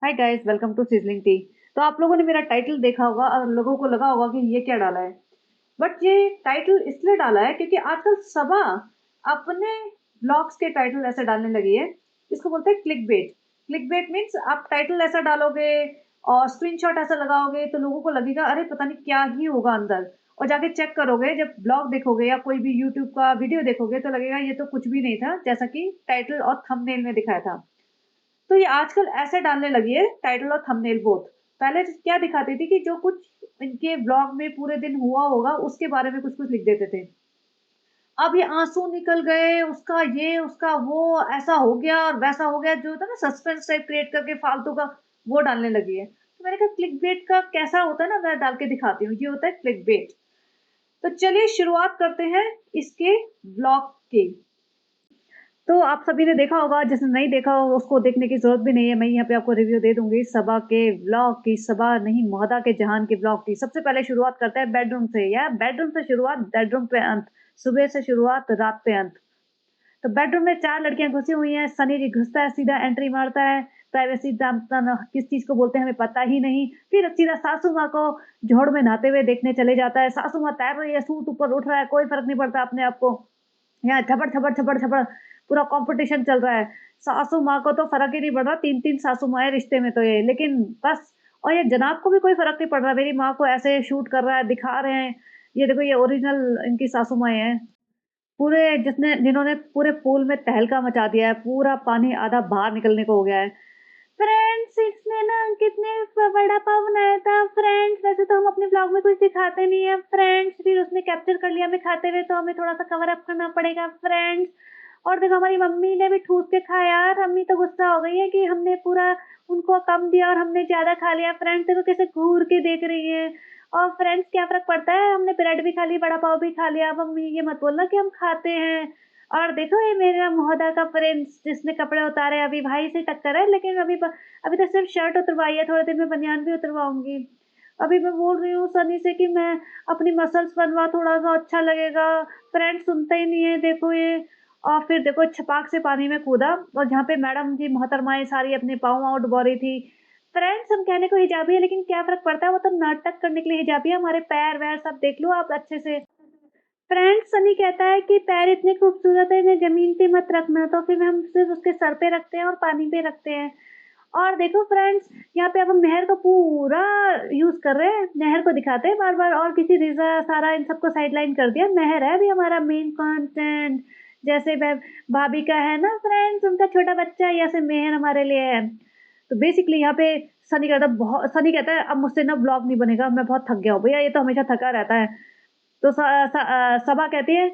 Hi guys, welcome to sizzling tea. तो आप लोगों ने मेरा टाइटल देखा होगा और लोगों को लगा होगा कि ये क्या डाला है। बट ये टाइटल इसलिए डाला है क्योंकि आजकल सबा अपने ब्लॉग्स के टाइटल ऐसे डालने लगी है। इसको बोलते हैं click bait. Click bait means आप टाइटल ऐसा डालोगे और स्क्रीनशॉट ऐसा लगाओगे तो लोगों को लगेगा अरे पता नहीं क्या ही होगा अंदर। और जाके चेक करोगे, जब ब्लॉग देखोगे या कोई भी यूट्यूब का वीडियो देखोगे तो लगेगा ये तो कुछ भी नहीं था जैसा कि टाइटल और थंबनेल में दिखाया था। तो ये आजकल ऐसे डालने लगी है टाइटल और थंबनेल बोथ। पहले क्या दिखाती थी कि जो कुछ इनके ब्लॉग में पूरे दिन हुआ होगा उसके बारे में कुछ-कुछ लिख देते थे। अब ये आँसू निकल गए, उसका ये, उसका वो, ऐसा हो गया और वैसा हो गया, जो होता है ना सस्पेंस टाइप क्रिएट करके फालतू का, वो डालने लगी है। तो मैंने कहा क्लिकबेट का कैसा होता है ना, मैं डाल के दिखाती हूँ। ये होता है क्लिकबेट। तो चलिए शुरुआत करते हैं इसके ब्लॉग की। तो आप सभी ने देखा होगा, जिसने नहीं देखा हो उसको देखने की ज़रूरत भी नहीं है, मैं यहाँ पे आपको रिव्यू दे दूँगी सबा के व्लॉग की, सबा नहीं मोहदा के जहान के व्लॉग की। सबसे पहले शुरुआत करते हैं बेडरूम से, या बेडरूम से शुरुआत, बेडरूम पे अंत, सुबह से शुरुआत, रात पे अंत। तो बेडरूम में 4 लड़कियाँ घुसी हुई हैं, सनी जी घुसता है, सीधा एंट्री मारता है, प्राइवेसी जानता ना किस चीज़ को बोलते हैं हमें पता ही नहीं। फिर सीधा सासू माँ को जोड़ में नहाते हुए देखने चले जाता है, सासू माँ तैर रही है, सूट ऊपर उठ रहा है, कोई फ़र्क नहीं पड़ता अपने आप को। यहाँ झपड़, झपड़, झपड़, झपड़ पूरा कॉम्पिटिशन चल रहा है। सासू माँ को तो फ़र्क ही नहीं पड़ रहा, 3-3 सासू माँ हैं रिश्ते में तो ये, लेकिन बस। और ये जनाब को भी कोई फ़र्क नहीं पड़ रहा, मेरी माँ को ऐसे शूट कर रहा है, दिखा रहे हैं। ये देखो, ये ओरिजिनल इनकी सासू माँ हैं। पूरे जिन्होंने पूरे पूल में तहलका मचा दिया है, पूरा पानी आधा बाहर निकलने को हो गया है। फ्रेंड्स, इसने ना कितने बड़ा पाव बनाया था फ्रेंड्स, वैसे तो हम अपने ब्लॉग में कुछ दिखाते नहीं है फ्रेंड्स, फिर उसने कैप्चर कर लिया हमें खाते हुए तो हमें थोड़ा सा कवर अप करना पड़ेगा फ्रेंड्स। और देखो, हमारी मम्मी ने भी ठूस के खाया यार, मम्मी तो गुस्सा हो गई है कि हमने पूरा उनको कम दिया और हमने ज्यादा खा लिया। फ्रेंड्स देखो कैसे घूर के देख रही है। और फ्रेंड्स क्या फर्क पड़ता है, हमने ब्रेड भी खा ली, बड़ा पाव भी खा लिया, अब मम्मी ये मत बोलना कि हम खाते हैं। और देखो, ये मेरा मोहदा का फ्रेंड्स जिसने कपड़े उतारे, अभी भाई से टक्कर है, लेकिन अभी तो सिर्फ शर्ट उतरवाई है, थोड़े दिन में बनियान भी उतरवाऊंगी। अभी मैं बोल रही हूँ सनी से कि मैं अपनी मसल्स बनवा, थोड़ा सा अच्छा लगेगा। फ्रेंड सुनता ही नहीं है, देखो ये। और फिर देखो, छपाक से पानी में कूदा, और जहाँ पे मैडम जी मोहतरमाएं सारी अपने पाँव वाँव डुबो रही थी। फ्रेंड्स हम कहने को हिजाबी है, लेकिन क्या फर्क पड़ता है, वो तो नाटक करने के लिए हिजाबी है, हमारे पैर वैर सब देख लो आप अच्छे से। फ्रेंड्स सनी कहता है कि पैर इतने खूबसूरत है, इन्हें जमीन पे मत रखना, तो फिर हम सिर्फ उसके सर पे रखते हैं और पानी पे रखते हैं। और देखो फ्रेंड्स, यहाँ पे अब हम नहर को पूरा यूज कर रहे हैं, नहर को दिखाते हैं बार बार, और किसी रिजा सारा इन सबको साइडलाइन कर दिया। नहर है अभी हमारा मेन कंटेंट। जैसे भाभी का है ना फ्रेंड्स, उनका छोटा बच्चा, जैसे मेहर हमारे लिए है। तो बेसिकली यहाँ पे सनी कहता है अब मुझसे ना ब्लॉग नहीं बनेगा, मैं बहुत थक गया हूँ भैया, ये तो हमेशा थका रहता है। तो सबा कहती है,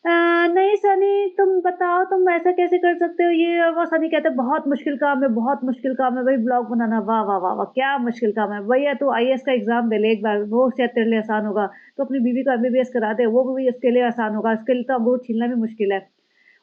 नहीं सनी तुम बताओ, तुम ऐसा कैसे कर सकते हो ये और वो। सनी कहते हैं बहुत मुश्किल काम है, बहुत मुश्किल काम है भाई ब्लॉग बनाना। वाह वाह वाह वाह, क्या मुश्किल काम है भैया, तू आईएएस का एग्जाम दे ले एक बार, वो शायद तेरे लिए आसान होगा। तो अपनी बीवी को एमबीबीएस करा दे, वो भी इसके लिए आसान होगा, इसके लिए तो अंगूर छीलना भी मुश्किल है।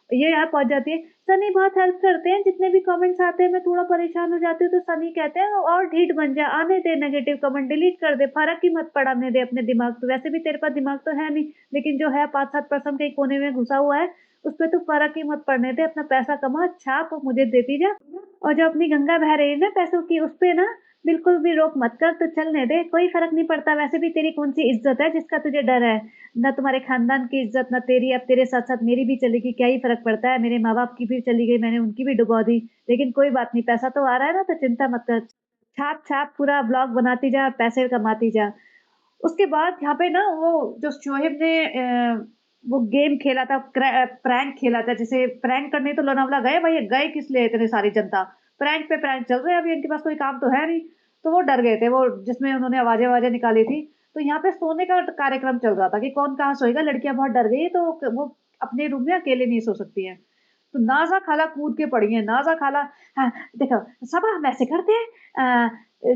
ये यहाँ पहुँच जाती है, सनी बहुत हेल्प करते हैं, जितने भी कमेंट्स आते हैं मैं थोड़ा परेशान हो जाती हूँ तो सनी कहते हैं और ढीठ बन जा, आने दे, नेगेटिव कमेंट डिलीट कर दे, फर्क ही मत पड़ने दे अपने दिमाग पे, वैसे भी तेरे पास दिमाग तो है नहीं, लेकिन जो है 5-7% के कोने में घुसा हुआ है, उस पर तू फर्क ही मत पड़ने दे, अपना पैसा कमा, छाप मुझे देती जा। और जो अपनी गंगा बह रही है ना पैसों की, उस पे ना बिल्कुल भी रोक मत कर, तो चलने दे, कोई फर्क नहीं पड़ता, वैसे भी तेरी कौन सी इज्जत है जिसका तुझे डर है। ना तुम्हारे खानदान की इज्जत, ना तेरी, अब तेरे साथ साथ मेरी भी चलेगी, क्या ही फर्क पड़ता है, मेरे माँ बाप की भी चली गई, मैंने उनकी भी डुबा दी, लेकिन कोई बात नहीं, पैसा तो आ रहा है ना, तो चिंता मत कर। छाप छाप पूरा ब्लॉग बनाती जा, पैसे कमाती जा। उसके बाद यहाँ पे ना वो जो शोहेब ने वो गेम खेला था, प्रैंक खेला था, जैसे प्रैंक करने तो लोनावला गए भाई, गए किस लिए इतने सारी जनता, प्रैंक पे प्रैंक चल रहे हैं, अभी इनके पास कोई काम तो है नहीं। तो वो डर गए थे, वो जिसमें उन्होंने आवाजें आवाजें निकाली थी। तो यहाँ पे सोने का कार्यक्रम चल रहा था कि कौन कहाँ सोएगा, लड़कियां बहुत डर गई, तो वो अपने रूम में अकेले नहीं सो सकती हैं। तो नाज़ा खाला कूद के पड़ी हैं, नाज़ा खाला, हाँ, देखो सबा हम ऐसे करते हैं,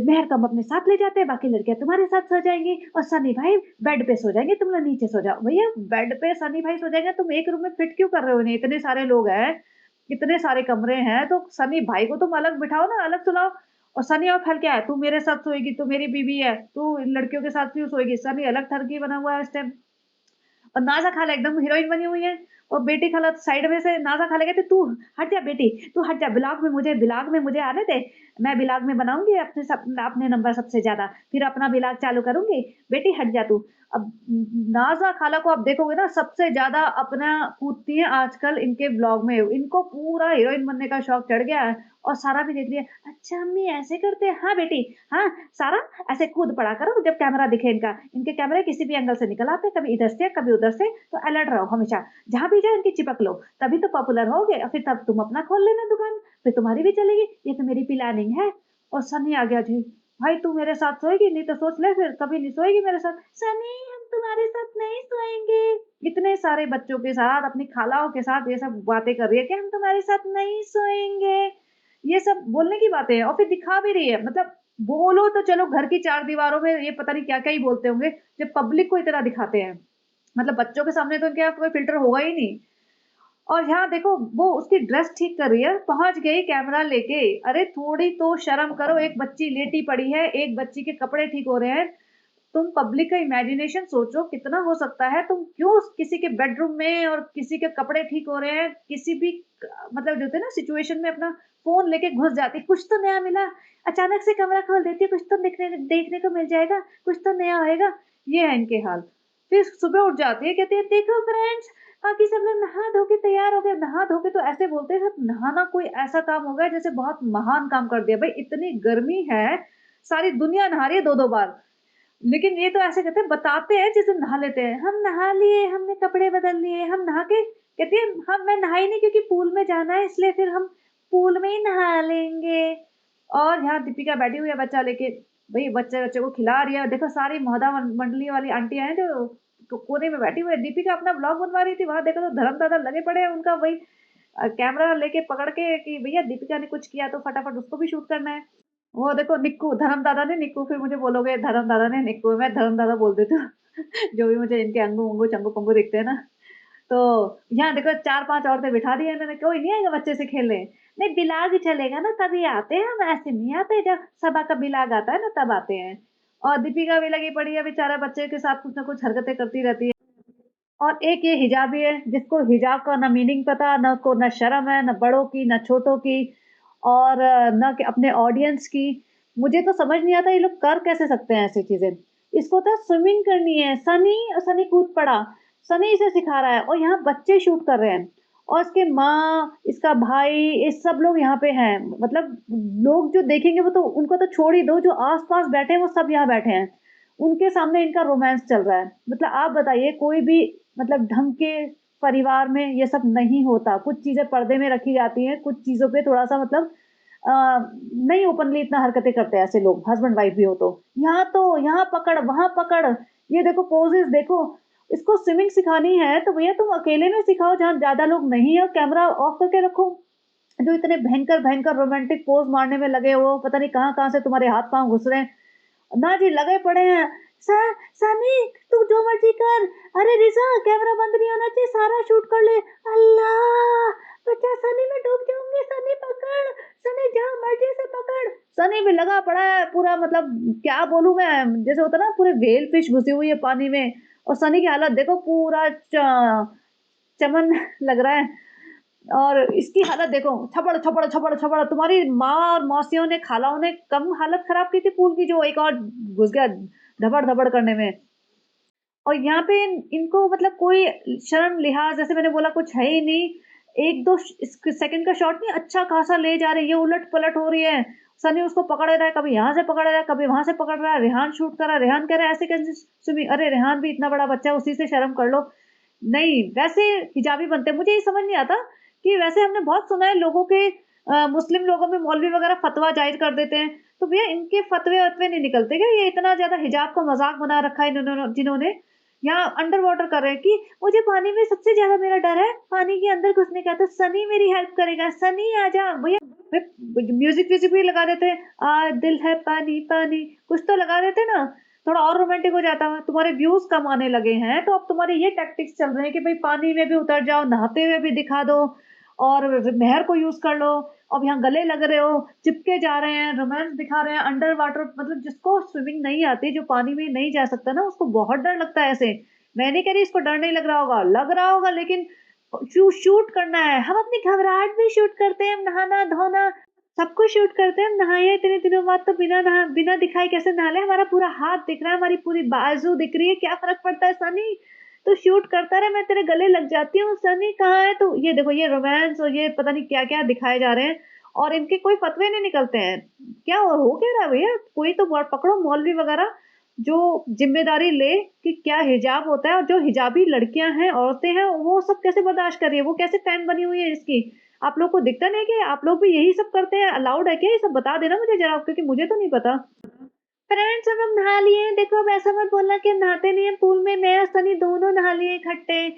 मेहर को हम अपने साथ ले जाते हैं, बाकी लड़कियाँ तुम्हारे साथ सो जाएँगी और सनी भाई बेड पे सो जाएँगे, तुम लोग नीचे सो जाओ। भैया बेड पे सनी भाई सो जाएँगे, तुम एक रूम में फिट क्यों कर रहे हो इन्हें? इतने सारे लोग हैं, इतने सारे कमरे हैं, तो सनी भाई को तुम अलग बिठाओ ना, अलग सुलाओ। और सनी और खल क्या है? तू मेरे साथ सोएगी, तू मेरी बीवी है, तू इन लड़कियों के साथ क्यों सोएगी? सनी अलग ठरकी बना हुआ है इस टाइम। और नाज़ा खाला एकदम हीरोइन बनी हुई है। और बेटी खाला साइड में से नाज़ा खाला कहती, "तू हट जा बेटी, तू हट जा, ब्लॉग में मुझे आने दे। मैं ब्लॉग में बनाऊँगी अपने नंबर सबसे ज़्यादा, फिर अपना ब्लॉग चालू करूँगी, बेटी हट जा तू।" अब नाज़ा खाला को आप देखोगे ना सबसे ज़्यादा अपना कूदती हैं आजकल इनके ब्लॉग में। इनको पूरा हीरोइन बनने का शौक चढ़ गया है और सारा भी देख रही है, "अच्छा अम्मी ऐसे करते हैं? हाँ बेटी, हाँ सारा ऐसे कूद पड़ा करो जब कैमरा दिखे इनका। इनके कैमरे किसी भी एंगल से निकल आते हैं, कभी इधर से, कभी उधर से, तो अलर्ट रहो हमेशा। जहाँ भी जाओ इनकी चिपक लो, तभी तो पॉपुलर होगे और फिर तब तुम अपना खोल लेना दुकान, फिर तुम्हारी भी चलेगी। ये तो मेरी प्लानिंग है।" और सनी आ गया जी, "भाई तू मेरे साथ सोएगी? नहीं तो सोच ले फिर, कभी नहीं सोएगी मेरे साथ।" "सनी हम तुम्हारे साथ नहीं सोएंगे।" इतने सारे बच्चों के साथ, अपनी खालाओं के साथ ये सब बातें कर रही है कि हम तुम्हारे साथ नहीं सोएंगे। ये सब बोलने की बातें हैं और फिर दिखा भी रही है। मतलब बोलो तो चलो घर की 4 दीवारों में ये पता नहीं क्या-क्या ही बोलते होंगे, जब पब्लिक को इतना दिखाते हैं। मतलब बच्चों के सामने तो इनके कोई फ़िल्टर होगा ही नहीं। और यहाँ देखो वो उसकी ड्रेस ठीक कर रही है, पहुँच गई कैमरा लेके। अरे थोड़ी तो शर्म करो, एक बच्ची लेटी पड़ी है, एक बच्ची के कपड़े ठीक हो रहे हैं। तुम पब्लिक का इमेजिनेशन सोचो कितना हो सकता है। तुम क्यों किसी के बेडरूम में और किसी के कपड़े ठीक हो रहे हैं, किसी भी मतलब जो होते हैं ना सिचुएशन में अपना फ़ोन लेके घुस जाती, कुछ तो नया मिला, अचानक से कमरा खोल देती है, कुछ तो देखने देखने को मिल जाएगा, कुछ तो नया होएगा। ये है इनके हाल। फिर सुबह उठ जाती है, कहती है देखो फ्रेंड्स बाकी सब लोग नहा धो के तैयार हो गए। नहा धो के तो ऐसे बोलते हैं नहाना कोई ऐसा काम हो गया जैसे बहुत महान काम कर दिया। भाई इतनी गर्मी है, सारी दुनिया नहा रही है 2-2 बार। लेकिन ये तो ऐसे कहते हैं बताते हैं जैसे नहा लेते हैं। हम नहा लिए, हमने कपड़े बदल लिए, हम नहा के कहती है हम मैं नहाई नहीं क्योंकि पूल में जाना है इसलिए फिर हम पूल में ही नहा लेंगे। और यहाँ दीपिका बैठी हुई है बच्चा लेके, भई बच्चे-बच्चे को खिला रही है। देखो सारी मोहल्ला मंडली वाली आंटियाँ हैं जो कोने में बैठी हुई है। दीपिका अपना व्लॉग बनवा रही थी, वहाँ देखो तो धर्म-दादा लगे पड़े हैं उनका वही कैमरा लेके पकड़ के कि भैया दीपिका ने कुछ किया तो फटाफट उसको भी शूट करना है। वो देखो निक्कू, धर्मदादा ने निक्कू, फिर मुझे बोलोगे धर्मदादा ने निक्कू, मैं धर्मदादा बोल देती हूँ। जो भी मुझे इनके अंगू-वंगू, चंगू-पंगू दिखते हैं ना। तो यहाँ देखो 4-5 औरतें बिठा दी हैं इन्होंने, कोई नहीं आएगा बच्चे से खेलने। नहीं बिलाग चलेगा ना तभी आते हैं हम, ऐसे नहीं आते, जब सभा का बिलाग आता है ना तब आते हैं। और दीपिका भी लगी पड़ी है बेचारा बच्चे के साथ कुछ ना कुछ हरकतें करती रहती है। और एक ये हिजाबी है, जिसको हिजाब का ना मीनिंग पता, ना उसको ना शर्म है, ना बड़ों की, ना छोटों की और ना कि अपने ऑडियंस की। मुझे तो समझ नहीं आता ये लोग कर कैसे सकते हैं ऐसी चीज़ें। इसको तो स्विमिंग करनी है, सनी कूद पड़ा, सनी इसे सिखा रहा है और यहाँ बच्चे शूट कर रहे हैं और इसके माँ, इसका भाई, ये सब लोग यहाँ पे हैं। मतलब लोग जो देखेंगे वो तो उनको तो छोड़ ही दो, जो आस-पास बैठे हैं वो सब यहाँ बैठे हैं। उनके सामने इनका रोमांस चल रहा है। मतलब आप बताइए कोई भी मतलब ढंग के परिवार में ये सब नहीं होता। कुछ चीज़ें पर्दे में रखी जाती हैं, कुछ चीज़ों पे थोड़ा-सा मतलब अ, नहीं ओपनली इतना हरकतें करते हैं ऐसे लोग, हस्बैंड वाइफ भी हो तो। यहाँ तो यहाँ पकड़, वहाँ पकड़, ये देखो पोजेज़ देखो। इसको स्विमिंग सिखानी है तो भैया तुम अकेले में सिखाओ जहाँ ज़्यादा लोग नहीं है और कैमरा ऑफ करके रखो। जो इतने भयंकर-भयंकर रोमांटिक पोज़ मारने में लगे हो, पता नहीं कहाँ-कहाँ से तुम्हारे हाथ-पाँव घुस रहे हैं। ना जी लगे पड़े हैं। स सनी तू जो मर्ज़ी कर। अरे रिज़ा कैमरा बंद नहीं होना चाहिए, सारा शूट कर ले। अल्लाह! बचा सनी मैं डूब जाऊँगी, सनी पकड़, सनी जहाँ मर्ज़ी से पकड़। सनी भी लगा पड़ा है पूरा मतलब क्या बोलूँ मैं, जैसे होता है ना पूरे व्हेल फिश घुसी हुई है पानी में और सनी की हालत देखो पूरा चमन लग रहा है। और इसकी हालत देखो छपड़ छपड़ छपड़ छपड़, तुम्हारी माँ और मौसियों ने खालाओं ने कम हालत खराब की थी पूल की, जो एक और घुस गया धबड़ धबड़ करने में। और यहाँ पे इनको मतलब कोई शर्म लिहाज जैसे मैंने बोला कुछ है ही नहीं। 1-2 सेकंड का शॉट नहीं अच्छा खासा ले जा रही है, उलट पलट हो रही है। सनी उसको पकड़ रहा है, कभी यहाँ से पकड़ रहा है, कभी वहां से पकड़ रहा है। रेहान शूट कर रहा है, रेहान कह रहा है ऐसे कैसे स्विमिंग, अरे रेहान भी इतना बड़ा बच्चा है, उसी से शर्म कर लो। नहीं, वैसे हिजाबी बनते हैं। मुझे ये समझ नहीं आता कि वैसे हमने बहुत सुना है लोगों के मुस्लिम लोगों में मौलवी वगैरह फतवा जाहिर कर देते हैं। तो भैया इनके फतवे-वतवे नहीं निकलते क्या? ये इतना ज़्यादा हिजाब का मज़ाक बना रखा है जिन्होंने यहाँ अंडर वाटर कर रहे हैं कि मुझे पानी में सबसे ज़्यादा मेरा डर है, पानी के अंदर घुसने का, तो सनी मेरी हेल्प करेगा, सनी आजा। भैया म्यूज़िक व्यूज़िक भी लगा देते हैं, दिल है पानी पानी, कुछ तो लगा देते ना। थोड़ा और रोमांटिक हो जाता है। तुम्हारे व्यूज़ कम आने लगे हैं, तो अब तुम्हारे ये टैक्टिक्स चल रहे हैं कि भई पानी में भी उतर जाओ, नहाते हुए भी दिखा दो और नहर को यूज़ कर लो। अब यहाँ गले लग रहे हो, चिपके जा रहे हैं, रोमांस दिखा रहे हैं, अंडर वाटर मतलब जिसको स्विमिंग नहीं आती, जो पानी में नहीं जा सकता ना, उसको बहुत डर लगता है ऐसे। मैं नहीं कह रही इसको डर नहीं लग रहा होगा, लेकिन शूट करना है, हम अपनी घबराहट भी शूट करते हैं, नहाना-धोना सब कुछ शूट करते हैं। हम नहाए इतने दिनों बाद तो बिना दिखाए कैसे नहा लें? हमारा पूरा हाथ दिख रहा है, हमारी पूरी बाजू दिख रही है, क्या फ़र्क पड़ता है सनी? तू शूट करता रहे, मैं तेरे गले लग जाती हूँ, सनी कहाँ है तू? ये देखो ये रोमांस और ये पता नहीं क्या-क्या दिखाए जा रहे हैं और इनके कोई फतवे नहीं निकलते हैं। क्या हो क्या रहा है भैया? कोई तो पकड़ो मौलवी वगैरह जो ज़िम्मेदारी ले कि क्या हिजाब होता है और जो हिजाबी लड़कियाँ हैं, औरतें हैं, वो सब कैसे बर्दाश्त कर रही है? वो कैसे फ़ैन बनी हुई है इसकी? आप लोग को दिखता नहीं है कि आप लोग भी यही सब करते हैं? अलाउड है क्या ये सब? बता देना मुझे ज़रा क्योंकि मुझे तो नहीं पता। फ्रेंड्स अब हम नहा लिए हैं, देखो अब ऐसा मत बोलना कि हम नहाते नहीं हैं, पूल में मैं और सनी दोनों नहा लिए इकट्ठे।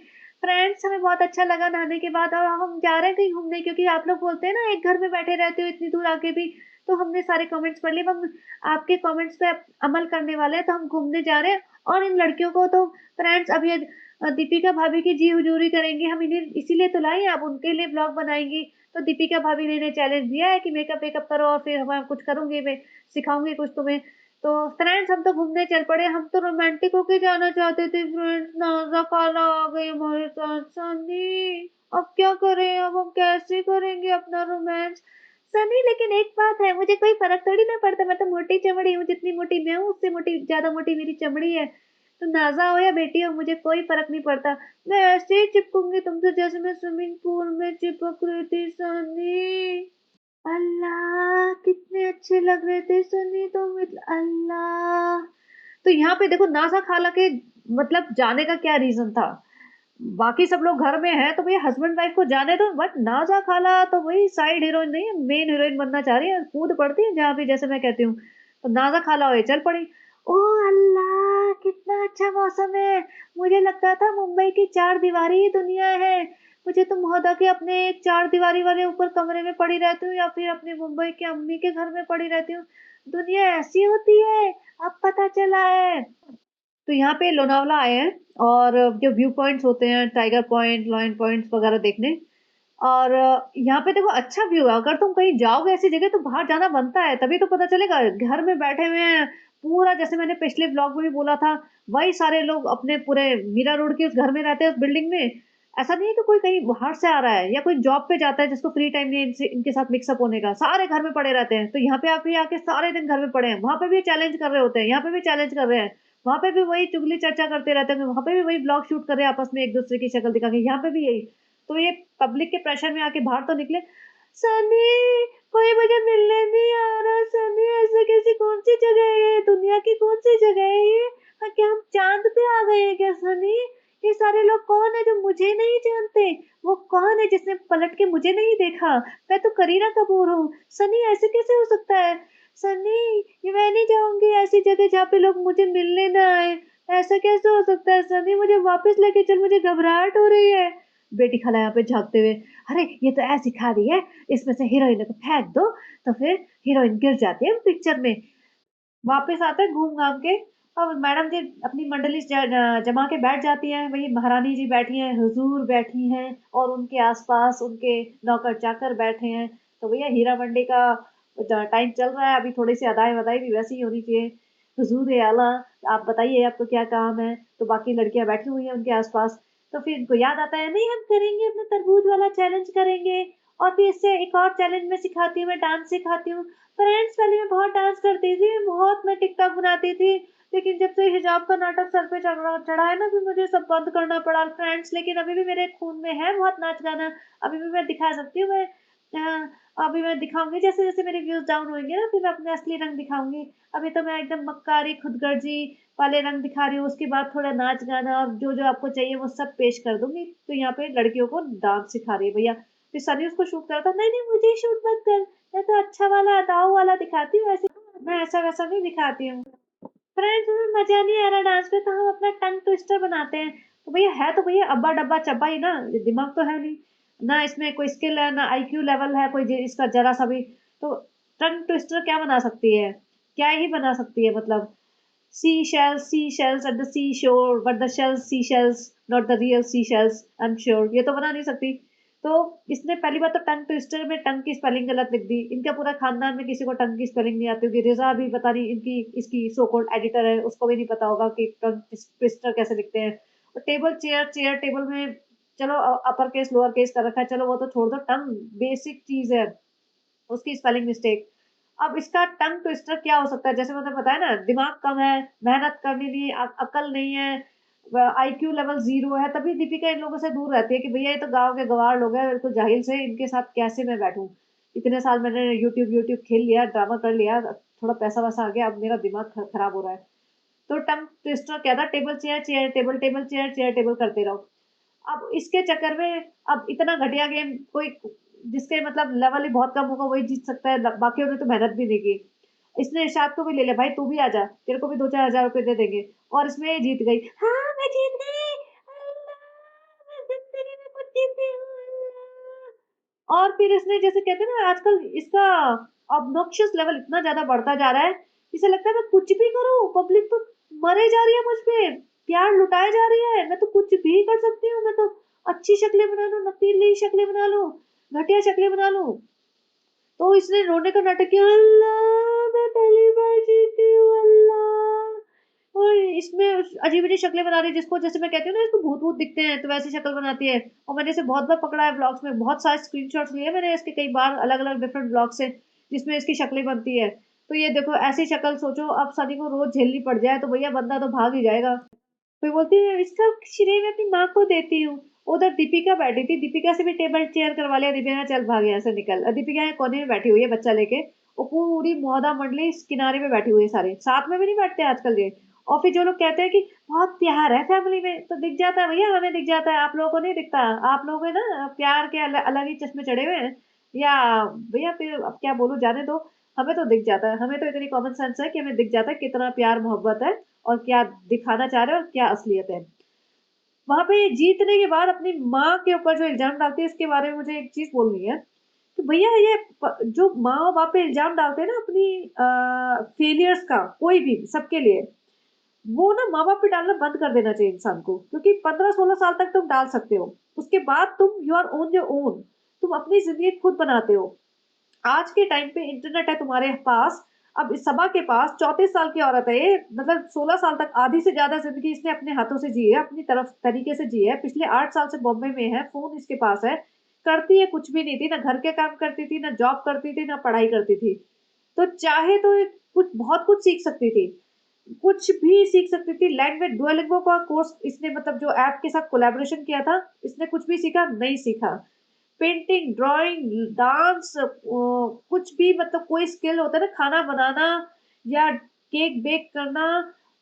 फ्रेंड्स हमें बहुत अच्छा लगा नहाने के बाद और अब हम जा रहे हैं कहीं घूमने क्योंकि आप लोग बोलते हैं ना एक घर में बैठे रहते हो इतनी दूर आके भी, तो हमने सारे कमेंट्स पढ़ लिए। अब हम आपके कमेंट्स पे अमल करने वाले हैं, तो हम घूमने जा रहे हैं और इन लड़कियों को तो फ्रेंड्स अब ये दीपिका भाभी की जी हुजूरी करेंगी, हम इन्हें इसीलिए तो लाए हैं, अब उनके लिए ब्लॉग बनाएँगी। तो दीपिका भाभी ने इन्हें चैलेंज दिया है कि मेकअप वेकअप करो और फिर हम कुछ करूँगी मैं, सिखाऊँगी कुछ तुम्हें। तो फ्रेंड्स हम तो घूमने चल पड़े, हम तो रोमांटिक होके जाना चाहते थे फ्रेंड्स, नाज़ा खाला आ गई हमारे साथ सनी, अब क्या करें? अब हम कैसे करेंगे अपना रोमांस? सनी लेकिन एक बात है, मुझे कोई फ़र्क थोड़ी ना पड़ता, मैं तो मोटी चमड़ी हूँ, जितनी मोटी मैं हूँ उससे ज़्यादा मोटी मेरी चमड़ी है। तो नाज़ा हो या बेटी हो मुझे कोई फ़र्क नहीं पड़ता, मैं ऐसे ही चिपकूँगी तुमसे जैसे मैं स्विमिंग पूल में चिपक रही थी सनी। अल्लाह! कितने अच्छे लग रहे थे सनी तुम अल्लाह! तो यहाँ पे देखो नाज़ा खाला के मतलब जाने का क्या रीज़न था? बाकी सब लोग घर में हैं, तो भैया हस्बैंड वाइफ को जाने दो, बट नाज़ा खाला तो वही साइड हीरोइन नहीं है, मेन हीरोइन बनना चाह रही है, कूद पड़ती है जहाँ भी जैसे मैं कहती हूँ। तो नाज़ा खाला ये चल पड़ी। ओह अल्लाह! कितना अच्छा मौसम है। मुझे लगता था मुंबई की चारदीवारी ही दुनिया है। मुझे तो महोदा के अपने चारदीवारी वाले ऊपर कमरे में पड़ी रहती हूँ या फिर अपने मुंबई के अम्मी के घर में पड़ी रहती हूँ। दुनिया ऐसी होती है, अब पता चला है। तो यहाँ पे लोनावला आए हैं और जो व्यू पॉइंट्स होते हैं, टाइगर पॉइंट, लॉयन पॉइंट्स वगैरह देखने और यहाँ पे देखो अच्छा व्यू है, अगर तुम कहीं जाओगे ऐसी जगह तो बाहर जाना बनता है, तभी तो पता चलेगा। घर में बैठे हुए हैं, पूरा जैसे मैंने पिछले ब्लॉग में भी बोला था, वही सारे लोग अपने पूरे मीरा रोड के उस घर में रहते हैं, उस बिल्डिंग में। ऐसा नहीं है कि कोई कहीं बाहर से आ रहा है या कोई जॉब पे जाता है जिसको फ्री टाइम नहीं है इनके साथ मिक्सअप होने का, सारे घर में पड़े रहते हैं। तो यहाँ पे आप भी आके सारे दिन घर में पड़े हैं, वहाँ पे भी चैलेंज कर रहे होते हैं, यहाँ पे भी चैलेंज कर रहे हैं, वहाँ पे भी वही चुगली चर्चा करते रहते हैं, वहाँ पे भी वही ब्लॉग शूट कर रहे हैं आपस में एक-दूसरे की शक्ल दिखा के, यहाँ पे भी यही। तो ये पब्लिक के प्रेशर में आके बाहर तो निकले। सनी कोई मुझे मिलने नहीं आ रहा सनी ऐसे कैसी कौन सी जगह है ये दुनिया की कौन सी जगह है ये क्या हम चांद पे आ गए हैं क्या सनी ये सारे लोग कौन है जो मुझे नहीं जानते वो कौन है जिसने पलट के मुझे नहीं देखा मैं तो करीना कपूर हूँ सनी ऐसे कैसे हो सकता है सनी ये मैं नहीं जाऊंगी ऐसी जगह जहाँ पे लोग मुझे मिलने ना आए ऐसा कैसे हो सकता है सनी मुझे वापस लेके चल मुझे घबराहट हो रही है बेटी खाला यहाँ पे झाँकते हुए, "अरे! ये तो ऐसी खा रही है, इसमें से हीरोइन को फेंक दो, तो फिर हीरोइन गिर जाती है पिक्चर में।" वापस आते हैं घूम-घाम के और मैडम जी अपनी मंडली जमा के बैठ जाती हैं, वही महारानी जी बैठी हैं, हुज़ूर बैठी हैं और उनके आस-पास उनके नौकर-चाकर बैठे हैं। तो भैया हीरा मंडी का टाइम चल रहा है, अभी थोड़ी-सी अदाई-वदाई भी वैसी ही होनी चाहिए। हुज़ूर ए आला, आप बताइए आपको क्या काम है? तो बाकी लड़कियाँ बैठी हुई हैं उनके आस-पास। तो फिर इनको याद आता है, नहीं हम करेंगे अपना तरबूज वाला चैलेंज करेंगे और फिर इससे एक और चैलेंज मैं सिखाती हूँ, मैं डांस सिखाती हूँ। फ्रेंड्स पहले मैं बहुत डांस करती थी, बहुत मैं टिकटॉक बनाती थी, लेकिन जब से हिजाब का नाटक सर पे चढ़ा है ना, फिर मुझे सब बंद करना पड़ा फ्रेंड्स। लेकिन अभी भी मेरे खून में है बहुत नाच-गाना, अभी भी मैं दिखा सकती हूँ मैं अभी मैं दिखाऊँगी जैसे-जैसे मेरे व्यूज़ डाउन होंगे ना, फिर मैं अपने असली रंग दिखाऊँगी। अभी तो मैं एकदम मक्कारी, खुदगर्जी वाले रंग दिखा रही हूँ, उसके बाद थोड़ा नाच-गाना और जो-जो आपको चाहिए वो सब पेश कर दूँगी। तो यहाँ पे लड़कियों को डांस सिखा रही है भैया। फिर सनी उसको शूट करा था, नहीं-नहीं मुझे शूट मत कर। मैं तो अच्छा वाला दाऊ वाला दिखाती हूँ ऐसे मैं ऐसा-वैसा नहीं दिखाती हूँ। फ्रेंड्स में मज़ा नहीं आ रहा डांस में तो हम अपना टंग ट्विस्टर बनाते हैं। तो भैया अब्बा डब्बा चब्बा ही ना, ये दिमाग तो है नहीं। ना इसमें कोई स्किल है, ना आईक्यू लेवल है कोई इसका ज़रा-सा भी। तो टंग ट्विस्टर क्या बना सकती है? क्या ही बना सकती है मतलब? seashells at the seashore, but the seashells, not the real seashells, I'm sure. ये तो बना नहीं सकती। तो इसने पहली बात तो टंग ट्विस्टर में टंग की स्पेलिंग गलत लिख दी। इनका पूरा खानदान में किसी को टंग की स्पेलिंग नहीं आती होगी। रिज़ा भी पता नहीं इनकी इसकी सो कॉल्ड एडिटर है, उसको भी नहीं पता होगा कि टंग ट्विस्टर कैसे लिखते हैं। और टेबल चेयर टेबल में चलो अपर केस, लोअर केस कर रखा है, चलो वो तो छोड़ दो, टंग बेसिक चीज़ है, उसकी स्पेलिंग मिस्टेक। अब इसका टंग ट्विस्टर क्या हो सकता है? जैसे मैंने बताया ना, दिमाग कम है, मेहनत करनी नहीं, अकल नहीं है, आईक्यू लेवल 0 है, तभी दीपिका इन लोगों से दूर रहती है कि भैया ये तो गाँव के गँवार लोग हैं, बिल्कुल जाहिल से, इनके साथ कैसे मैं बैठूँ? इतने साल मैंने यूट्यूब यूट्यूब खेल लिया, ड्रामा कर लिया, थोड़ा पैसा-वैसा आ गया, अब मेरा दिमाग खराब हो रहा है। तो टंग ट्विस्टर क्या था, table chair, chair table, table chair, chair table करते रहो। अब इसके चक्कर में अब इतना घटिया गेम कोई जिसके मतलब लेवल ही बहुत कम होगा वही जीत सकता है, बाकियों ने तो मेहनत भी नहीं की। इसने इरशाद को भी ले लिया, भाई तू भी आजा, तेरे को भी 2-4 हज़ार रुपए दे देंगे, और इसमें ये जीत गई। हाँ, मैं जीत गई। अल्लाह! मैं ज़िंदगी में कुछ जीती हूँ, अल्लाह! और फिर इसने जैसे कहते हैं ना, आजकल इसका ऑब्नॉक्शियस लेवल इतना ज़्यादा बढ़ता जा रहा है, इसे लगता है मैं कुछ भी करूँ, पब्लिक तो मरे जा रही है मुझ पे, प्यार लुटाए जा रही है, मैं तो कुछ भी कर सकती हूँ, मैं तो अच्छी शक्लें बना लूँ, नकीली शक्लें बना लूँ, घटिया शक्लें बना लूँ। तो इसने रोने का नाटक किया, अल्लाह! मैं पहली बार जीती हूँ, अल्लाह! और इसमें अजीब-अजीब शक्लें बना रही है, जिसको जैसे मैं कहती हूँ ना, इसको भूत-वूत दिखते हैं, तो वैसी शक्ल बनाती है। और मैंने इसे बहुत बार पकड़ा है व्लॉग्स में, बहुत सारे स्क्रीनशॉट्स लिए हैं मैंने इसके कई बार अलग-अलग डिफरेंट व्लॉग से, जिसमें इसकी शक्लें बनती है। तो ये देखो, ऐसी शक्ल सोचो अब सनी को रोज़ झेलनी पड़ जाए, तो भैया बंदा तो भाग ही जाएगा। फिर बोलती है, इसका श्रेय मैं अपनी माँ को देती हूँ। उधर दीपिका बैठी थी, दीपिका से भी टेबल चेयर करवा लिया, दीपिका चल भाग यहाँ से निकल। दीपिका यहाँ कोने में बैठी हुई है बच्चा लेके, और पूरी मौदा मंडली इस किनारे में बैठी हुई है, सारे साथ में भी नहीं बैठते आजकल ये। और फिर जो लोग कहते हैं कि बहुत प्यार है फैमिली में, तो दिख जाता है भैया, हमें दिख जाता है, आप लोगों को नहीं दिखता। आप लोग है ना प्यार के अलग ही चश्मे चढ़े हुए हैं, या भैया फिर अब क्या बोलूं, जाने दो। हमें तो दिख जाता है, हमें तो इतनी कॉमन सेंस है कि हमें दिख जाता है कितना प्यार मोहब्बत है, और क्या दिखाना चाह रहे हो और क्या असलियत है। वहाँ पे जीतने के बाद अपनी माँ के ऊपर जो इल्ज़ाम डालती है, इसके बारे में मुझे एक चीज़ बोलनी है, कि भैया ये जो माँ और बाप पे इल्ज़ाम डालते हैं ना अपनी फेलियर्स का, कोई भी सबके लिए, वो ना माँ बाप पे डालना बंद कर देना चाहिए इंसान को, क्योंकि 15-16 साल तक तुम डाल सकते हो, उसके बाद तुम you our own your own, तुम अपनी जिंदगी खुद बनाते हो। आज के टाइम पे इंटरनेट है तुम्हारे पास। अब इस सबा के पास 34 साल की औरत है ये, मतलब 16 साल तक आधी से ज़्यादा ज़िंदगी इसने अपने हाथों से जी है, अपनी तरफ तरीके से जी है। पिछले 8 साल से बॉम्बे में है, फ़ोन इसके पास है। करती है कुछ भी नहीं थी, ना घर के काम करती थी, ना जॉब करती थी, ना पढ़ाई करती थी। तो चाहे तो ये कुछ बहुत कुछ सीख सकती थी। कुछ भी सीख सकती थी। लैंग्वेज डुओलिंगो का कोर्स इसने, मतलब जो ऐप के साथ कोलैबोरेशन किया था, इसने कुछ भी सीखा? नहीं सीखा। पेंटिंग, ड्राइंग, डांस, कुछ भी, मतलब कोई स्किल होता है ना, खाना बनाना या केक बेक करना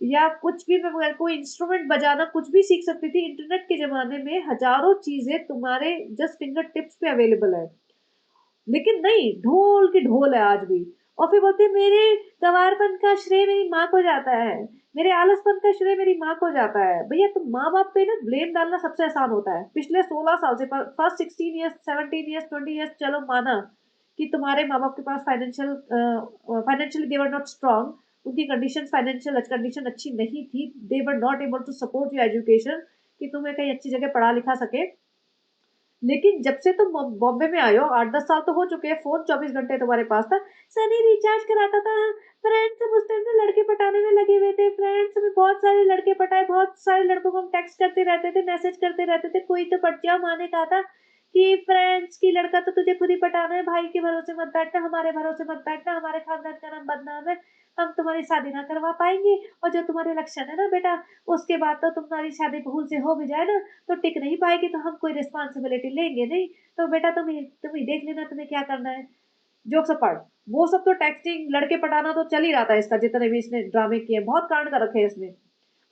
या कुछ भी, मैं कोई इंस्ट्रूमेंट बजाना, कुछ भी सीख सकती थी। इंटरनेट के ज़माने में हज़ारों चीज़ें तुम्हारे जस्ट फिंगर टिप्स पे अवेलेबल है। लेकिन नहीं, ढोल की ढोल है आज भी। और फिर बोलती है, मेरे गँवारपन का श्रेय मेरी माँ को जाता है, मेरे आलसपन का श्रेय मेरी माँ को जाता है। भैया तुम माँ-बाप पे ना ब्लेम डालना सबसे आसान होता है। पिछले 16 साल से, फर्स्ट 16 इयर्स, 17 इयर्स, 20 इयर्स चलो माना कि तुम्हारे माँ-बाप के पास financially they were not strong, उनकी कंडीशंस, फाइनेंशियल कंडीशन अच्छी नहीं थी। They were not able to support your education, कि तुम्हें कहीं अच्छी जगह पढ़ा-लिखा सके। लेकिन जब से तुम बॉम्बे में आए हो, 8-10 साल तो हो चुके हैं, फ़ोन 24 घंटे तुम्हारे पास था। सनी रिचार्ज कराता था, फ्रेंड्स सब उस टाइम पे लड़के पटाने में लगे हुए थे, फ्रेंड्स में बहुत सारे लड़के पटाए, बहुत सारे लड़कों को हम टेक्स्ट करते रहते थे, मैसेज करते रहते थे, कोई तो पट जाओ। माँ ने कहा था कि फ्रेंड्स की लड़का तो तुझे खुद ही पटाना है, भाई के भरोसे मत बैठना, हमारे भरोसे मत बैठना, हमारे खानदान का नाम बदनाम है, हम तुम्हारी शादी ना करवा पाएँगे, और जो तुम्हारे लक्षण है ना बेटा, उसके बाद तो तुम्हारी शादी भूल से हो भी जाए ना, तो टिक नहीं पाएगी, तो हम कोई रिस्पॉन्सिबिलिटी लेंगे नहीं। तो बेटा तुम ही देख लेना तुम्हें क्या करना है। जोक्स अपार्ट, वो सब तो टेक्स्टिंग, लड़के पटाना तो चल ही रहा था इसका, जितने भी इसने ड्रामे किए हैं, बहुत कांड कर रखे हैं इसने।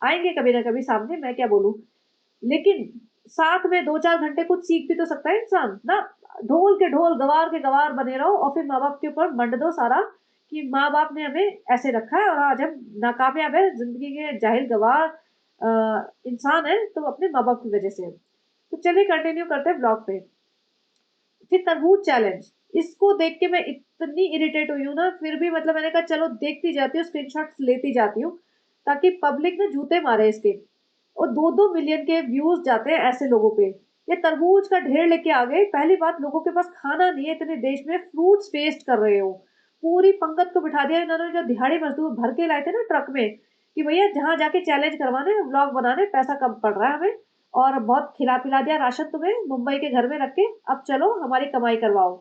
आएँगे कभी ना कभी सामने, मैं क्या बोलूँ। लेकिन साथ में 2-4 घंटे कुछ सीख भी तो सकता है इंसान ना। ढोल के ढोल, गँवार के गँवार बने रहो, और फिर माँ-बाप के ऊपर मंड दो सारा, कि माँ-बाप ने हमें ऐसे रखा है और आज हम नाकामयाब हैं, ज़िंदगी के जाहिल गँवार इंसान हैं, तो अपने माँ-बाप की वज़ह से। तो चलिए कंटिन्यू करते हैं ब्लॉग पे। फिर तरबूज चैलेंज, इसको देख के मैं इतनी इरिटेट हुई हूँ ना, फिर भी मतलब मैंने कहा चलो देखती जाती हूँ, स्क्रीनशॉट्स लेती जाती हूँ, ताकि पब्लिक ना जूते मारे इसके। और 2-2 मिलियन के व्यूज़ जाते हैं ऐसे लोगों पे। ये तरबूज का ढेर लेके आ गए। पहली बात, लोगों के पास खाना नहीं है इतने देश में, फ्रूट्स वेस्ट कर रहे हो। पूरी पंगत को बिठा दिया इन्होंने, जो दिहाड़ी मज़दूर भर के लाए थे ना ट्रक में, कि भैया जहाँ जाके चैलेंज करवाने, व्लॉग बनाने, पैसा कम पड़ रहा है हमें, और बहुत खिला-पिला दिया राशन तुम्हें मुंबई के घर में रख के, अब चलो हमारी कमाई करवाओ।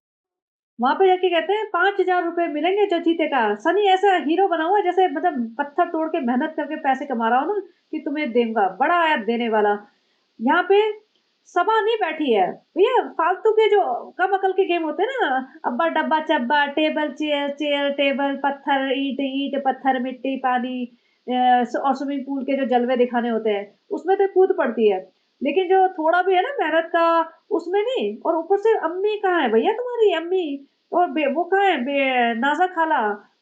वहाँ पे जाके कहते हैं ₹5000 मिलेंगे जो जीतेगा। सनी ऐसा हीरो बना हुआ है जैसे मतलब पत्थर तोड़ के मेहनत करके पैसे कमा रहा हो ना कि तुम्हें दूँगा, बड़ा है देने वाला। यहाँ पे सबा नहीं बैठी है। भैया फालतू के जो कम अकल के गेम होते हैं ना, अब्बा डब्बा चब्बा, टेबल चेयर, चेयर टेबल, पत्थर ईंट ईंट, पत्थर मिट्टी पानी और स्विमिंग पूल के जो जलवे दिखाने होते हैं, उसमें तो कूद पड़ती है। लेकिन जो थोड़ा भी है ना मेहनत का, उसमें नहीं। और ऊपर से अम्मी कहाँ है भैया तुम्हारी अम्मी? और वो कहाँ है नाज़ा खाला?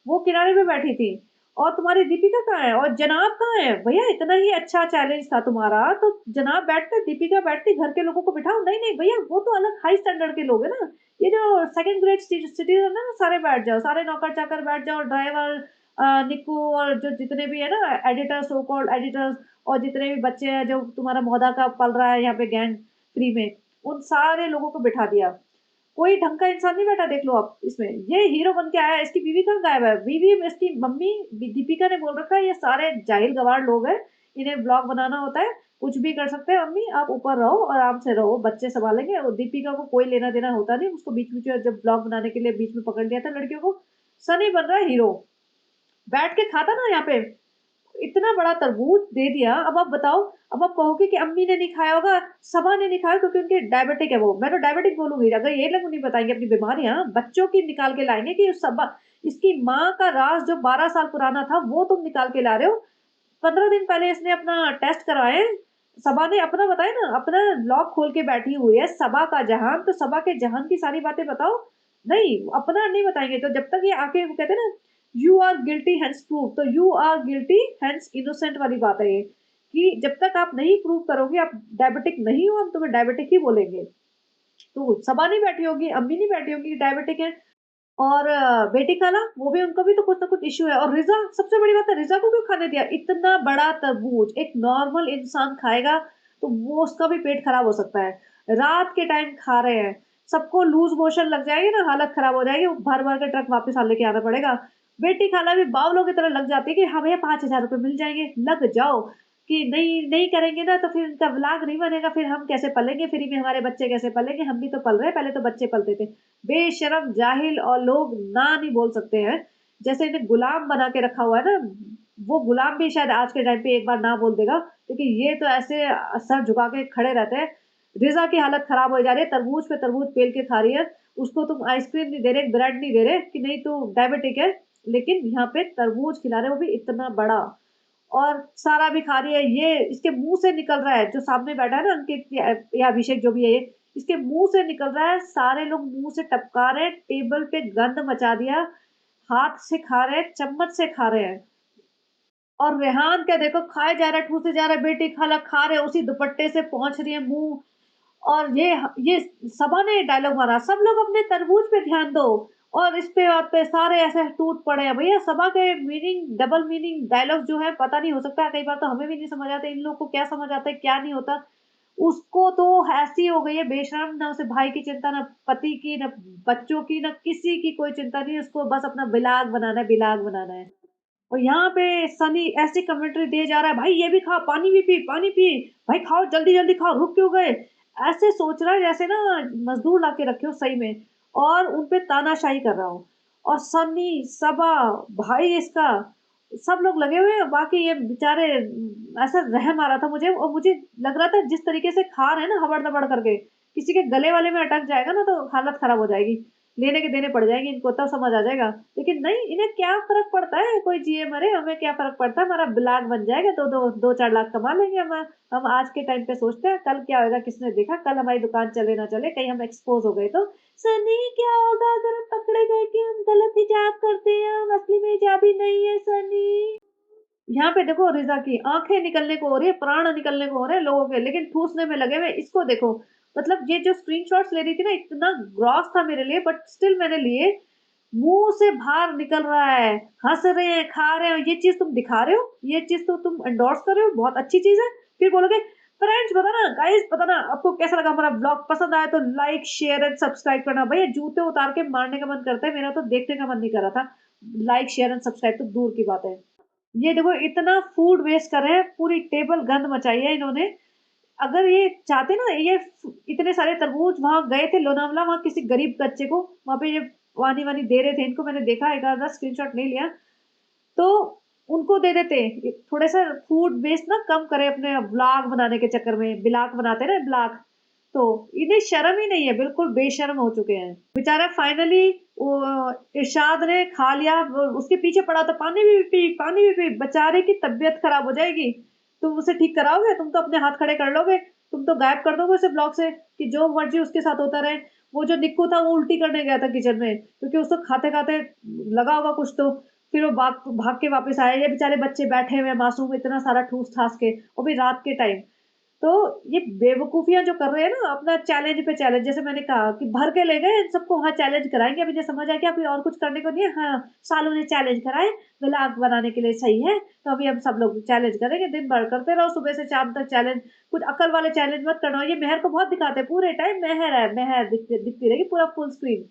वो किनारे पे बैठी थी। और तुम्हारी दीपिका कहाँ है? और जनाब कहाँ है? भैया इतना ही अच्छा चैलेंज था तुम्हारा, तो जनाब बैठते, दीपिका बैठती, घर के लोगों को बिठाओ। नहीं, नहीं भैया वो तो अलग हाई स्टैंडर्ड के लोग हैं ना। ये जो सेकंड ग्रेड सिटीज़न है ना, सारे बैठ जाओ, सारे नौकर-चाकर बैठ जाओ, ड्राइवर निक्कू और जो जितने भी है ना एडिटर, सो कॉल्ड एडिटर्स और जितने भी बच्चे हैं जो तुम्हारा मौदा का पल रहा है यहाँ पे गैंग फ्री में, उन सारे लोगों को बिठा दिया। कोई ढंग का इंसान नहीं बैठा देख लो आप इसमें। ये हीरो बन के आया है, इसकी बीवी कहाँ गायब है? बीवी इसकी मम्मी दीपिका ने बोल रखा है ये सारे जाहिल गँवार लोग हैं, इन्हें व्लॉग बनाना होता है, कुछ भी कर सकते हैं मम्मी, आप ऊपर रहो, आराम से रहो, बच्चे सँभालेंगे। और दीपिका को कोई लेना-देना होता नहीं, उसको बीच-बीच में जब व्लॉग बनाने के लिए बीच में पकड़ लिया था लड़कियों को। सनी बन रहा है हीरो, बैठ के खाता ना यहाँ पे, इतना बड़ा तरबूज दे दिया। अब आप बताओ, अब आप कहोगे कि अम्मी ने नहीं खाया होगा, सबा ने नहीं खाया क्योंकि उनके डायबिटिक है वो। मैं तो डायबिटिक बोलूँगी, अगर ये लोग नहीं बताएँगे अपनी बीमारियाँ, बच्चों की निकाल के लाएँगे कि सबा इसकी माँ का राज़ जो 12 साल पुराना था, वो तुम निकाल के ला रहे हो। 15 दिन पहले इसने अपना टेस्ट करवाए, सबा ने अपना बताया ना, अपना ब्लॉग खोल के बैठी हुई है, सबा का जहान, तो सबा के जहान की सारी बातें बताओ। नहीं, अपना नहीं बताएँगे, तो जब तक ये आके वो कहते हैं ना, you are guilty unless proved, तो you are guilty unless innocent वाली बात है ये, कि जब तक आप नहीं प्रूव करोगे आप डायबिटिक नहीं हो, हम तुम्हें डायबिटिक ही बोलेंगे। तो सबा नहीं बैठी होगी, अम्मी नहीं बैठी होंगी डायबिटिक है। और बेटी खाला, वो भी उनको भी तो कुछ ना कुछ इश्यू है। और रिज़ा, सबसे बड़ी बात है रिज़ा को क्यों खाने दिया? इतना बड़ा तरबूज एक नॉर्मल इंसान खाएगा तो वो उसका भी पेट खराब हो सकता है। रात के टाइम खा रहे हैं, सबको लूज़ मोशन लग जाएगी ना, हालत खराब हो जाएगी, भर-भर के ट्रक वापस लेके आना पड़ेगा। बेटी खाला भी बावलों की तरह लग जाती है कि हाँ भैया ₹5000 मिल जाएँगे, लग जाओ। कि नहीं नहीं करेंगे ना तो फिर इनका व्लॉग नहीं बनेगा, फिर हम कैसे पलेंगे फ्री में, हमारे बच्चे कैसे पलेंगे? हम भी तो पल रहे हैं, पहले तो बच्चे पलते थे। बेशर्म, जाहिल और लोग ना नहीं बोल सकते हैं। जैसे इन्हें गुलाम बना के रखा हुआ है ना, वो गुलाम भी शायद आज के टाइम पे एक बार ना बोल देगा, क्योंकि ये तो ऐसे सर झुका के खड़े रहते हैं। रिज़ा की हालत खराब हो जा रही है, तरबूज पे तरबूज पेल के खा रही है। उसको तुम आइसक्रीम नहीं दे रहे, ब्रेड नहीं दे रहे कि नहीं तू डायबिटिक है, लेकिन यहाँ पे तरबूज खिला रहे हो, वो भी इतना बड़ा। और सारा भी खा रही है, ये इसके मुँह से निकल रहा है, जो सामने बैठा है ना अंकित या अभिषेक जो भी है ये, इसके मुँह से निकल रहा है, सारे लोग मुँह से टपका रहे हैं, टेबल पे गंद मचा दिया, हाथ से खा रहे हैं, चम्मच से खा रहे हैं। और रेहान क्या देखो खाए जा रहा है, ठूसे जा रहा है, बेटी खाला खा रहे हैं, उसी दुपट्टे से पोंछ रही है मुँह। और ये सबा ने डायलॉग मारा, सब लोग अपने तरबूज पे ध्यान दो। और इस पे बात पे सारे ऐसे टूट पड़े हैं। भैया सबा के मीनिंग, डबल मीनिंग डायलॉग जो है पता नहीं, हो सकता है कई बार तो हमें भी नहीं समझ आता इन लोगों को क्या समझ आता है क्या नहीं होता। उसको तो ऐसी हो गई है बेशर्म, ना उसे भाई की चिंता, ना पति की, ना बच्चों की, ना किसी की कोई चिंता नहीं है, उसको बस अपना बिलाग बनाना है, बिलाग बनाना है। और यहाँ पे सनी ऐसी कमेंट्री दिए जा रहा है, भाई ये भी खा, पानी पी, भाई खाओ जल्दी जल्दी खाओ, रुक क्यों गए? ऐसे सोच रहा है जैसे ना मजदूर ला के रखे हो सही में, और उन पे तानाशाही कर रहा हो। और सनी, सबा, भाई इसका, सब लोग लगे हुए हैं। बाकी ये बेचारे ऐसा रहम आ रहा था मुझे, और मुझे लग रहा था जिस तरीके से खा रहे हैं ना हबड़-दबड़ करके, किसी के गले वाले में अटक जाएगा ना तो हालत खराब हो जाएगी। लेने के देने पड़ जाएँगे इनको, तब समझ आ जाएगा। लेकिन नहीं, इन्हें क्या फ़र्क पड़ता है, कोई जिए मरे, हमें क्या फ़र्क पड़ता है, हमारा ब्लाग बन जाएगा, 2-4 लाख कमा लेंगे हम आज के टाइम पे सोचते हैं, कल क्या होएगा किसने देखा, कल हमारी दुकान चले ना चले, कहीं हम एक्सपोज़ हो गए तो। सनी क्या होगा अगर हम पकड़े गए कि हम गलत हिजाब करते हैं, हम असली में हिजाबी नहीं है सनी। यहाँ पे देखो रिज़ा की आँखें निकलने को हो रही है, प्राण निकलने को हो रहे हैं लोगों के, लेकिन ठूँसने में लगे हुए हैं। इसको देखो, मतलब ये जो स्क्रीनशॉट्स ले रही थी ना, इतना ग्रॉस था मेरे लिए, बट स्टिल मैंने लिए। मुँह से बाहर निकल रहा है, हँस रहे हैं, खा रहे हैं, ये चीज़ तुम दिखा रहे हो, ये चीज़ तो तुम एंडोर्स कर रहे हो, बहुत अच्छी चीज़ है। फिर बोलोगे फ्रेंड्स बताना, गाइस बताना आपको कैसा लगा हमारा ब्लॉग, पसंद आया तो लाइक, शेयर एंड सब्सक्राइब करना। भैया जूते उतार के मारने का मन करता है, मेरा तो देखने का मन नहीं कर रहा था। लाइक, शेयर एंड सब्सक्राइब तो दूर की बात है। ये देखो इतना फूड वेस्ट कर रहे हैं, पूरी टेबल गंद मचाई है इन्होंने। अगर ये चाहते ना, ये इतने सारे तरबूज वहाँ गए थे लोनावला, वहाँ किसी गरीब बच्चे को वहाँ पे ये पानी-वानी दे रहे थे, इनको मैंने देखा एक आधा स्क्रीनशॉट नहीं लिया, तो उनको दे देते। थोड़ा-सा फूड वेस्ट ना कम करें अपने व्लॉग बनाने के चक्कर में, ब्लॉग बनाते हैं ना ब्लॉग, तो इन्हें शर्म ही नहीं है, बिल्कुल बेशर्म हो चुके हैं। बेचारा फाइनली वो इरशाद ने खा लिया, वो उसके पीछे पड़ा था, पानी भी पी, बेचारे की तबीयत खराब हो जाएगी। तुम उसे ठीक कराओगे? तुम तो अपने हाथ खड़े कर लोगे, तुम तो गायब कर दोगे उसे ब्लॉग से कि जो मर्ज़ी उसके साथ होता रहे। वो जो निक्कू था वो उल्टी करने गया था किचन में, क्योंकि उसको खाते-खाते लगा होगा कुछ तो, फिर वो भाग भाग के वापस आया। ये बेचारे बच्चे बैठे हुए हैं मासूम, इतना सारा ठूस-ठास के, वो भी रात के टाइम। तो ये बेवकूफ़ियाँ जो कर रहे हैं ना, अपना चैलेंज पे चैलेंज, जैसे मैंने कहा कि भर के ले गए इन सबको, वहाँ चैलेंज कराएँगे। अब इन्हें समझ आया कि अभी और कुछ करने को नहीं है। हाँ, सालों ने चैलेंज कराए, व्लॉग बनाने के लिए सही है, तो अभी हम सब लोग चैलेंज करेंगे। दिन भर करते रहो, सुबह से शाम तक चैलेंज। कुछ अकल वाले चैलेंज मत करना। ये मेहर को बहुत दिखाते हैं, पूरे टाइम मेहर है, मेहर दिखती रहेगी पूरा फुल स्क्रीन।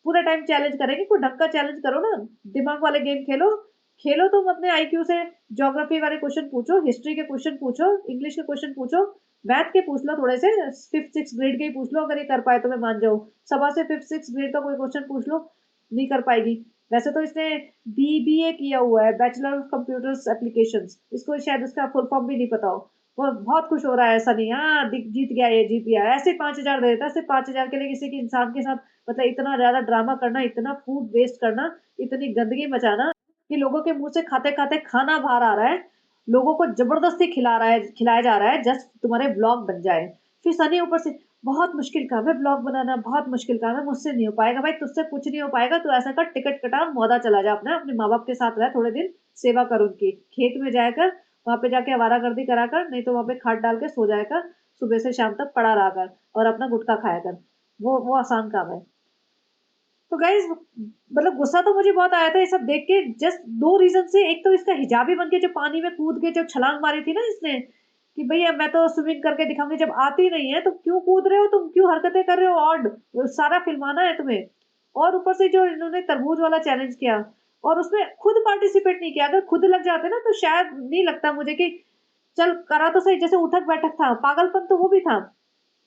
पूरे टाइम चैलेंज करेंगे, कोई ढंग का चैलेंज करो ना, दिमाग वाले गेम खेलो। खेलो तुम अपने आईक्यू से, ज्योग्राफी वाले क्वेश्चन पूछो, हिस्ट्री के क्वेश्चन पूछो, इंग्लिश के क्वेश्चन पूछो, मैथ के पूछ लो थोड़े से, 5th-6th ग्रेड के ही पूछ लो, अगर ये कर पाए तो मैं मान जाऊँ। सबा से 5th-6th ग्रेड का कोई क्वेश्चन पूछ लो, नहीं कर पाएगी। वैसे तो इसने बीबीए किया हुआ है, बैचलर ऑफ कंप्यूटर्स एप्लीकेशंस, इसको शायद इसका फुल फॉर्म भी नहीं पता हो। वो बहुत खुश हो रहा है सनी, हाँ, जीत गया ये, जीत गया। ऐसे 5,000 दे देता, सिर्फ 5,000 के लिए किसी के इंसान के साथ, मतलब इतना ज़्यादा ड्रामा करना, इतना फूड वेस्ट करना, इतनी गंदगी मचाना कि लोगों के मुँह से खाते-खाते खाना बाहर आ रहा है, लोगों को ज़बरदस्ती खिलाया जा रहा है जस्ट तुम्हारे व्लॉग बन जाए। फिर सनी ऊपर से, बहुत मुश्किल काम है व्लॉग बनाना, बहुत मुश्किल काम है, मुझसे नहीं हो पाएगा। भाई तुझसे कुछ नहीं हो पाएगा, तू ऐसा कर, टिकट कटा, मौदा चला जा अपने माँ-बाप के साथ रह थोड़े दिन, सेवा कर उनकी। खेत में जाया कर, वहाँ पे जाके आवारागर्दी करा कर, नहीं तो वहाँ पे खाट डाल के सो जाया कर, सुबह से शाम तक पड़ा रहा कर और अपना गुटखा खाया कर। वो आसान काम है। तो गाइस, मतलब गुस्सा तो मुझे बहुत आया था ये सब देख के, जस्ट 2 रीज़न से। एक तो इसका हिजाबी बन के जो पानी में कूद के जो छलांग मारी थी ना इसने, कि भैया मैं तो स्विमिंग करके दिखाऊँगी, जब आती नहीं है तो क्यों कूद रहे हो तुम? क्यों हरकतें कर रहे हो ऑड? सारा फिल्माना है तुम्हें। और ऊपर से जो इन्होंने तरबूज वाला चैलेंज किया और उसमें खुद पार्टिसिपेट नहीं किया। अगर खुद लग जाते ना तो शायद नहीं लगता मुझे कि चल करा तो सही, जैसे उठक-बैठक था, पागलपन तो वो भी था।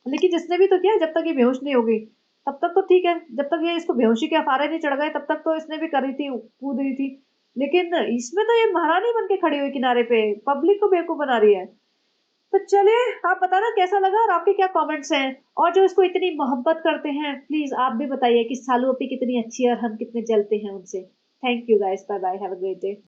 लेकिन जिसने भी तो किया, जब तक ये बेहोश नहीं हो गई, तब तक तो ठीक है। जब तक ये इसको बेहोशी के अफारे नहीं चढ़ गए, तब तक तो इसने भी करी थी, कूद रही थी। लेकिन इसमें तो ये महारानी बन के खड़ी हुई किनारे पे, पब्लिक को बेवकूफ़ बना रही है। तो चलिए, आप बताना कैसा लगा और आपके क्या कमेंट्स हैं? और जो इसको इतनी मोहब्बत करते हैं, प्लीज़ आप भी बताइए कि सालू अपी कितनी अच्छी है और हम कितने जलते हैं उनसे। Thank you guys, bye bye, have a great day.